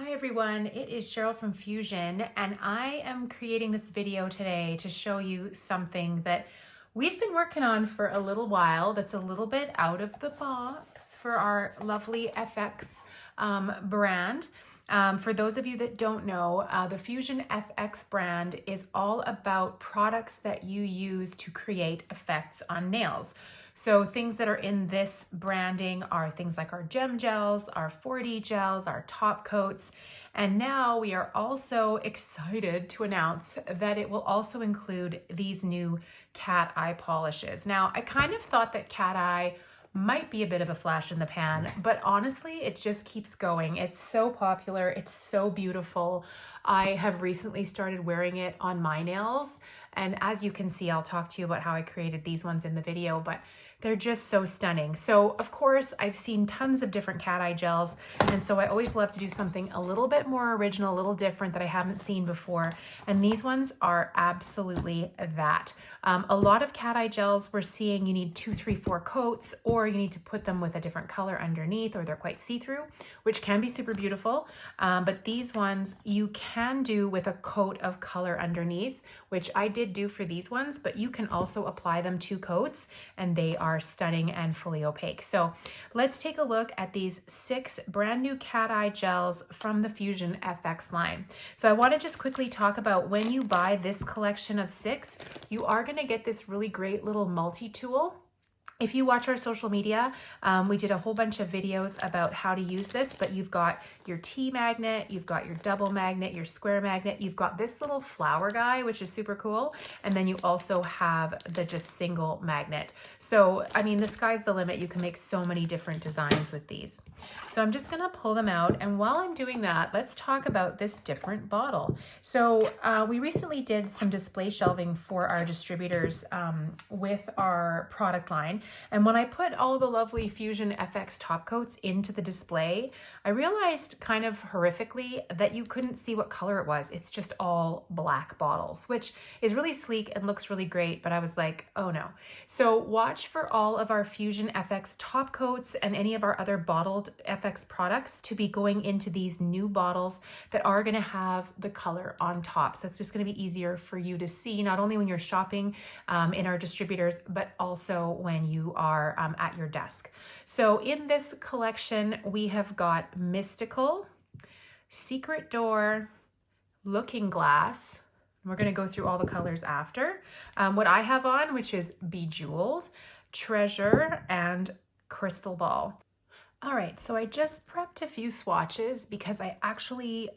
Hi everyone, it is Cheryl from Fuzion, and I am creating this video today to show you something that we've been working on for a little while that's a little bit out of the box for our lovely FX brand. For those of you that don't know, the Fuzion FX brand is all about products that you use to create effects on nails. So things that are in this branding are things like our gem gels, our 4D gels, our top coats, and now we are also excited to announce that it will also include these new cat eye polishes. Now, I kind of thought that cat eye might be a bit of a flash in the pan, but honestly, it just keeps going. It's so popular. It's so beautiful. I have recently started wearing it on my nails. And as you can see, I'll talk to you about how I created these ones in the video, but they're just so stunning. So of course, I've seen tons of different cat eye gels. And so I always love to do something a little bit more original, a little different that I haven't seen before. And these ones are absolutely that. A lot of cat eye gels we're seeing you need 2, 3, 4 coats, or you need to put them with a different color underneath, or they're quite see-through, which can be super beautiful. But these ones you can do with a coat of color underneath, which I did do for these ones, but you can also apply them 2 coats and they are stunning and fully opaque. So let's take a look at these 6 brand new cat eye gels from the Fuzion FX line. So I want to just quickly talk about when you buy this collection of 6, you are going to get this really great little multi-tool. If you watch our social media, we did a whole bunch of videos about how to use this, but you've got your T magnet, you've got your double magnet, your square magnet, you've got this little flower guy, which is super cool. And then you also have the just single magnet. So, I mean, the sky's the limit. You can make so many different designs with these. So I'm just gonna pull them out. And while I'm doing that, let's talk about this different bottle. So we recently did some display shelving for our distributors with our product line. And when I put all the lovely Fuzion FX top coats into the display, I realized kind of horrifically that you couldn't see what color it was. It's just all black bottles, which is really sleek and looks really great, but I was like, oh no. So watch for all of our Fuzion FX top coats and any of our other bottled FX products to be going into these new bottles that are gonna have the color on top. So it's just gonna be easier for you to see, not only when you're shopping in our distributors, but also when you are at your desk. So in this collection, we have got Mystical, Secret Door, Looking Glass. We're going to go through all the colors after. What I have on, which is Bejeweled, Treasure, and Crystal Ball. All right, so I just prepped a few swatches because I actually,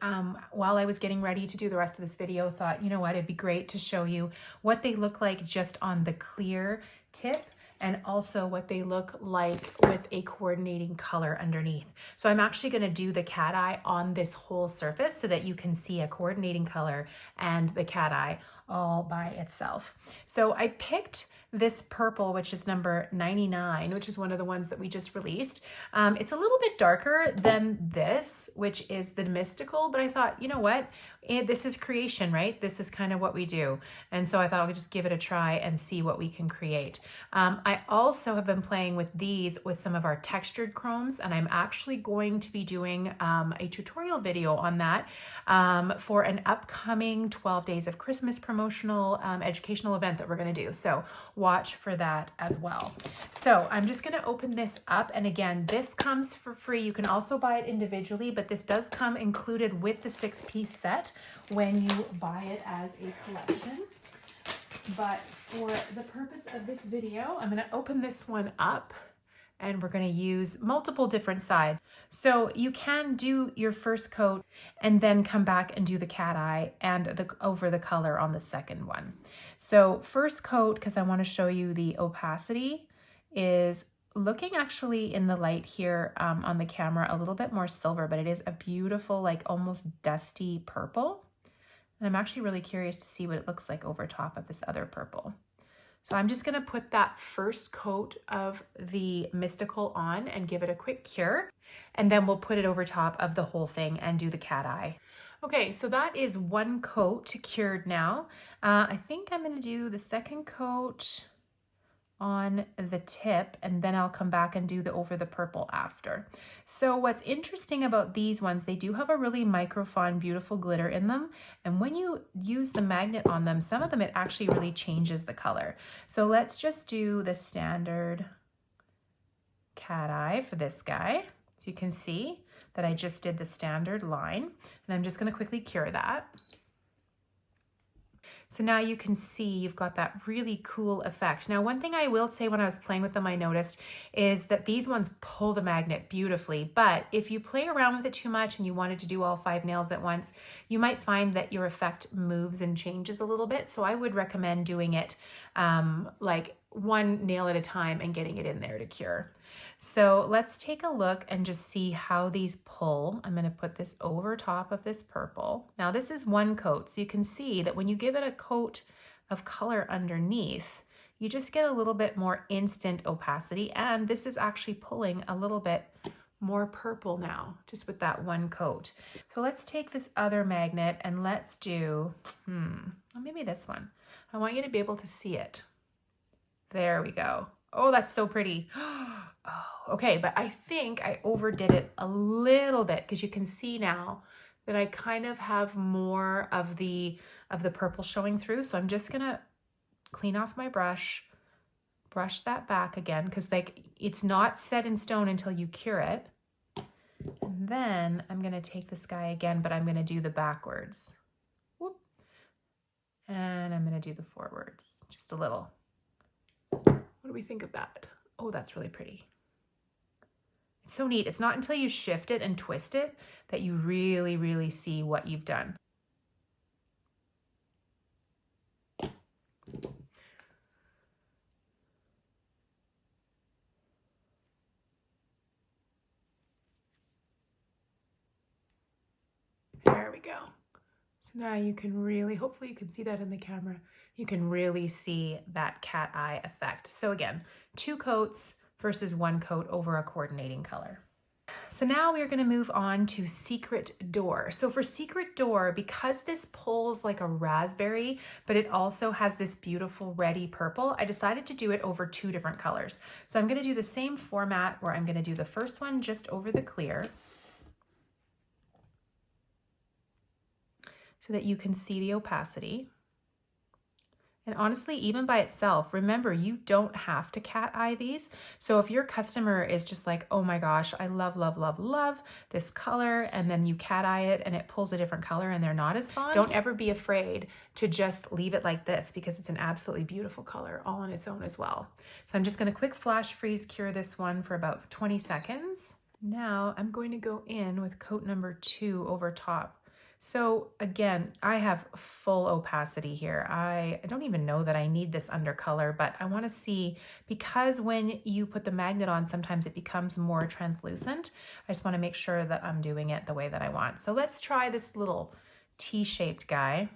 while I was getting ready to do the rest of this video, thought, you know what, it'd be great to show you what they look like just on the clear tip, and also what they look like with a coordinating color underneath. So I'm actually gonna do the cat eye on this whole surface so that you can see a coordinating color and the cat eye all by itself. So I picked this purple, which is number 99, which is one of the ones that we just released. It's a little bit darker than this, which is the Mystical, but I thought, you know what? This is creation, right? This is kind of what we do. And so I thought I would just give it a try and see what we can create. I also have been playing with these with some of our textured chromes, and I'm actually going to be doing a tutorial video on that for an upcoming 12 Days of Christmas promotional educational event that we're gonna do. So watch for that as well. So I'm just gonna open this up. And again, this comes for free. You can also buy it individually, but this does come included with the 6-piece set when you buy it as a collection. But for the purpose of this video, I'm gonna open this one up and we're gonna use multiple different sides. So you can do your first coat and then come back and do the cat eye and over the color on the second one. So first coat, because I wanna show you the opacity, is looking actually in the light here on the camera a little bit more silver, but it is a beautiful, like almost dusty purple. And I'm actually really curious to see what it looks like over top of this other purple. So I'm just gonna put that first coat of the Mystical on and give it a quick cure. And then we'll put it over top of the whole thing and do the cat eye. Okay, so that is one coat cured now. I think I'm gonna do the second coat on the tip, and then I'll come back and do the over the purple after. So what's interesting about these ones, they do have a really microfine, beautiful glitter in them. And when you use the magnet on them, some of them, it actually really changes the color. So let's just do the standard cat eye for this guy. So you can see that I just did the standard line, and I'm just going to quickly cure that. So now you can see you've got that really cool effect. Now, one thing I will say when I was playing with them, I noticed is that these ones pull the magnet beautifully, but if you play around with it too much and you wanted to do all 5 nails at once, you might find that your effect moves and changes a little bit. So I would recommend doing it like 1 nail at a time and getting it in there to cure. So let's take a look and just see how these pull. I'm going to put this over top of this purple. Now this is 1 coat, so you can see that when you give it a coat of color underneath, you just get a little bit more instant opacity, and this is actually pulling a little bit more purple now, just with that 1 coat. So let's take this other magnet and let's do, maybe this one. I want you to be able to see it. There we go. Oh, that's so pretty. Oh, okay, but I think I overdid it a little bit because you can see now that I kind of have more of the purple showing through. So I'm just gonna clean off my brush that back again, because like it's not set in stone until you cure it. And then I'm gonna take this guy again, but I'm gonna do the backwards. Whoop. And I'm gonna do the forwards, just a little. What do we think of that? Oh, that's really pretty. It's so neat. It's not until you shift it and twist it that you really, really see what you've done. There we go. So now you can really, hopefully you can see that in the camera, you can really see that cat eye effect. So again, 2 coats versus 1 coat over a coordinating color. So now we're going to move on to Secret Door. So for Secret Door, because this pulls like a raspberry, but it also has this beautiful reddy purple, I decided to do it over 2 different colors. So I'm going to do the same format where I'm going to do the first one just over the clear, so that you can see the opacity. And honestly, even by itself, remember, you don't have to cat eye these. So if your customer is just like, oh my gosh, I love, love, love, love this color, and then you cat eye it and it pulls a different color and they're not as fond, don't ever be afraid to just leave it like this, because it's an absolutely beautiful color all on its own as well. So I'm just gonna quick flash freeze cure this one for about 20 seconds. Now I'm going to go in with coat number 2 over top. So again, I have full opacity here. I don't even know that I need this undercolor, but I want to see, because when you put the magnet on, sometimes it becomes more translucent. I just want to make sure that I'm doing it the way that I want. So let's try this little T-shaped guy.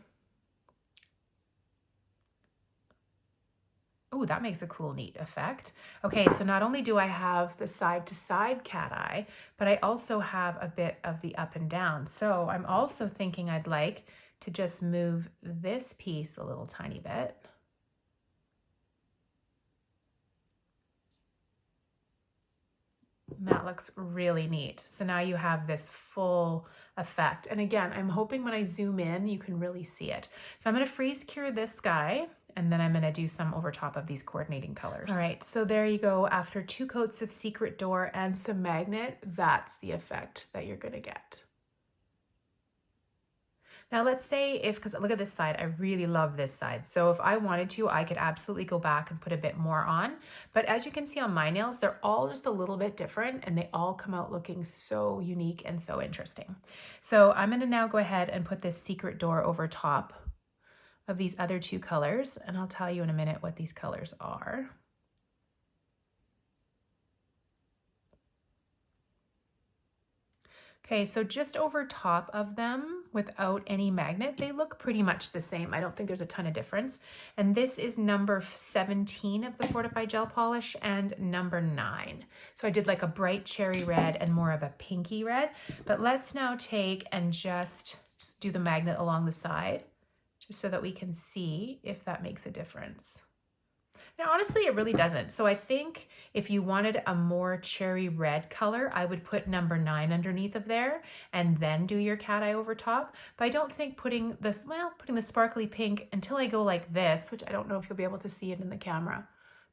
Oh, that makes a cool, neat effect. Okay, so not only do I have the side-to-side cat eye, but I also have a bit of the up and down. So I'm also thinking I'd like to just move this piece a little tiny bit. That looks really neat. So now you have this full effect. And again, I'm hoping when I zoom in, you can really see it. So I'm going to freeze cure this guy, and then I'm going to do some over top of these coordinating colors. All right, so there you go. After 2 coats of Secret Door and some magnet, that's the effect that you're going to get. Now let's say because look at this side, I really love this side. So if I wanted to, I could absolutely go back and put a bit more on. But as you can see on my nails, they're all just a little bit different, and they all come out looking so unique and so interesting. So I'm going to now go ahead and put this Secret Door over top of these other 2 colors, and I'll tell you in a minute what these colors are. Okay, so just over top of them without any magnet, they look pretty much the same. I don't think there's a ton of difference. And this is number 17 of the Fortified Gel Polish and number 9. So I did like a bright cherry red and more of a pinky red. But let's now take and just do the magnet along the side, just so that we can see if that makes a difference. And honestly, it really doesn't. So I think if you wanted a more cherry red color, I would put number 9 underneath of there and then do your cat eye over top. But I don't think putting this, well, putting the sparkly pink until I go like this, which I don't know if you'll be able to see it in the camera,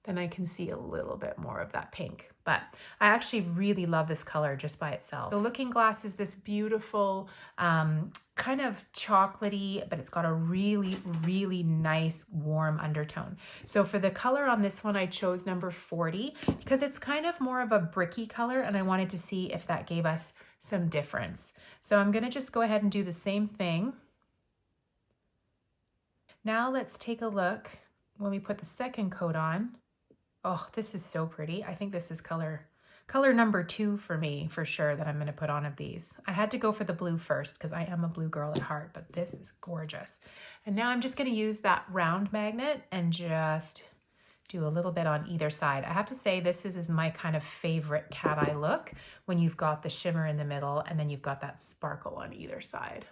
then I can see a little bit more of that pink. But I actually really love this color just by itself. The Looking Glass is this beautiful, kind of chocolatey, but it's got a really, really nice warm undertone. So for the color on this one, I chose number 40 because it's kind of more of a bricky color and I wanted to see if that gave us some difference. So I'm gonna just go ahead and do the same thing. Now let's take a look when we put the second coat on. Oh, this is so pretty. I think this is color number 2 for me, for sure, that I'm going to put on of these. I had to go for the blue first because I am a blue girl at heart, but this is gorgeous. And now I'm just going to use that round magnet and just do a little bit on either side. I have to say this is my kind of favorite cat eye look when you've got the shimmer in the middle and then you've got that sparkle on either side.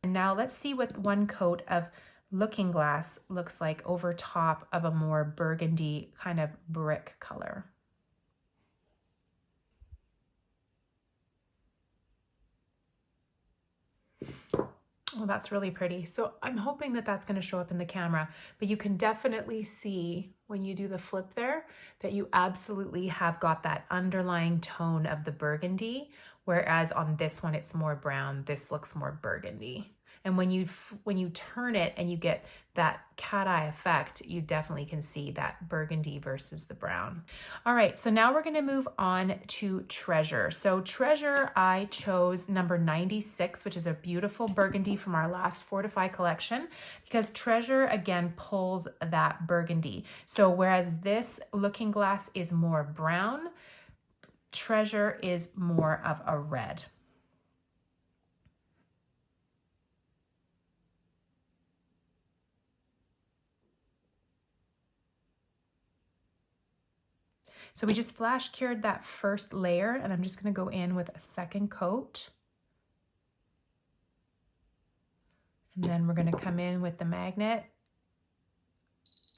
And now let's see what one coat of Looking Glass looks like over top of a more burgundy kind of brick color. Oh, that's really pretty. So I'm hoping that that's going to show up in the camera, but you can definitely see when you do the flip there that you absolutely have got that underlying tone of the burgundy, whereas on this one it's more brown. This looks more burgundy. And when you turn it and you get that cat eye effect, you definitely can see that burgundy versus the brown. All right, so now we're gonna move on to Treasure. So Treasure, I chose number 96, which is a beautiful burgundy from our last Fortify collection, because Treasure, again, pulls that burgundy. So whereas this Looking Glass is more brown, Treasure is more of a red. So we just flash cured that first layer and I'm just going to go in with a second coat. And then we're going to come in with the magnet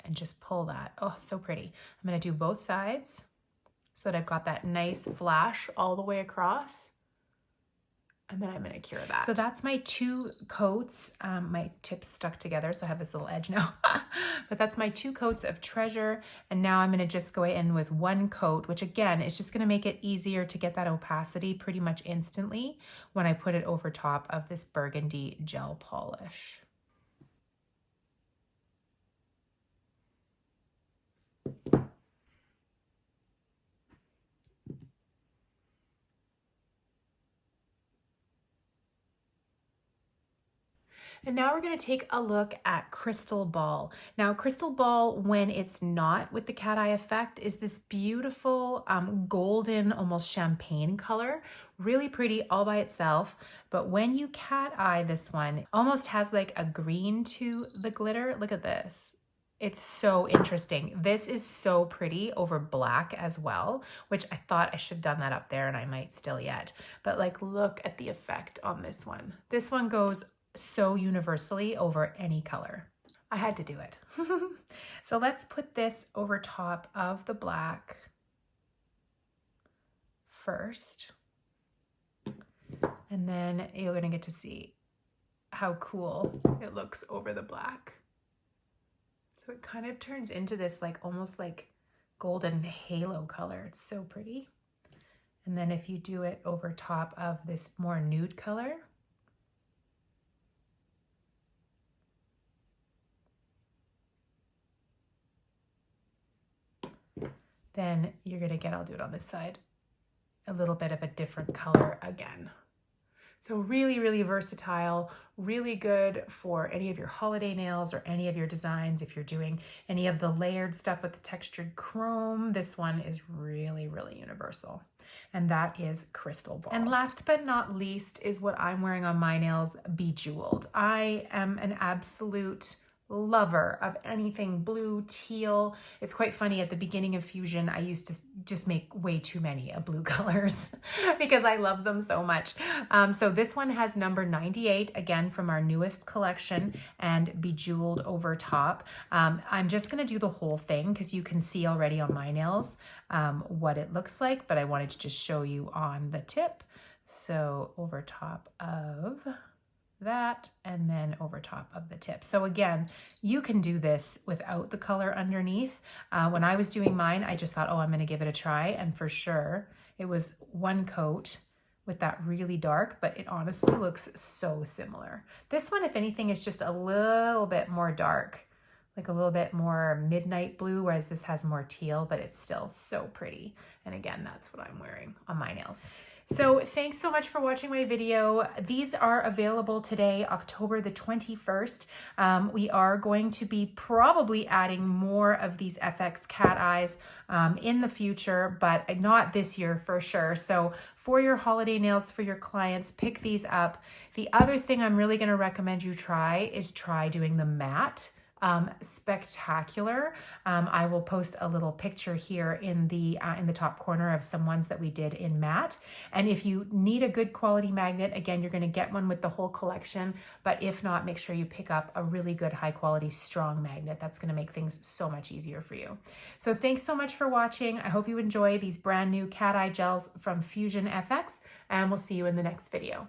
and just pull that. Oh, so pretty. I'm going to do both sides so that I've got that nice flash all the way across. And then I'm going to cure that. So that's my 2 coats. My tips stuck together, so I have this little edge now. But that's my 2 coats of Treasure. And now I'm going to just go in with 1 coat, which again, is just going to make it easier to get that opacity pretty much instantly when I put it over top of this burgundy gel polish. And now we're going to take a look at Crystal Ball. Now, Crystal Ball, when it's not with the cat eye effect, is this beautiful golden, almost champagne color. Really pretty all by itself. But when you cat eye this one, it almost has like a green to the glitter. Look at this. It's so interesting. This is so pretty over black as well, which I thought I should have done that up there and I might still yet. But like, look at the effect on this one. This one goes so universally over any color. I had to do it. So let's put this over top of the black first. And then you're gonna get to see how cool it looks over the black. So it kind of turns into this like almost like golden halo color. It's so pretty. And then if you do it over top of this more nude color, then you're gonna get, I'll do it on this side, a little bit of a different color again. So really, really versatile, really good for any of your holiday nails or any of your designs. If you're doing any of the layered stuff with the textured chrome, this one is really, really universal. And that is Crystal Ball. And last but not least is what I'm wearing on my nails, Bejeweled. I am an absolute lover of anything blue, teal. It's quite funny, at the beginning of Fuzion, I used to just make way too many of blue colors because I love them so much. So this one has number 98, again, from our newest collection, and Bejeweled over top. I'm just gonna do the whole thing because you can see already on my nails what it looks like, but I wanted to just show you on the tip. So over top of that, and then over top of the tip. So again, you can do this without the color underneath. When I was doing mine, I just thought, oh, I'm gonna give it a try. And for sure, it was one coat with that really dark, but it honestly looks so similar. This one, if anything, is just a little bit more dark, like a little bit more midnight blue, whereas this has more teal, but it's still so pretty. And again, that's what I'm wearing on my nails. So thanks so much for watching my video. These are available today, October the 21st. We are going to be probably adding more of these FX cat eyes in the future, but not this year for sure. So for your holiday nails, for your clients, pick these up. The other thing I'm really gonna recommend you try is try doing the matte. Spectacular. I will post a little picture here in the top corner of some ones that we did in matte. And if you need a good quality magnet, again, you're going to get one with the whole collection. But if not, make sure you pick up a really good, high quality, strong magnet. That's going to make things so much easier for you. So thanks so much for watching. I hope you enjoy these brand new cat eye gels from Fuzion FX, and we'll see you in the next video.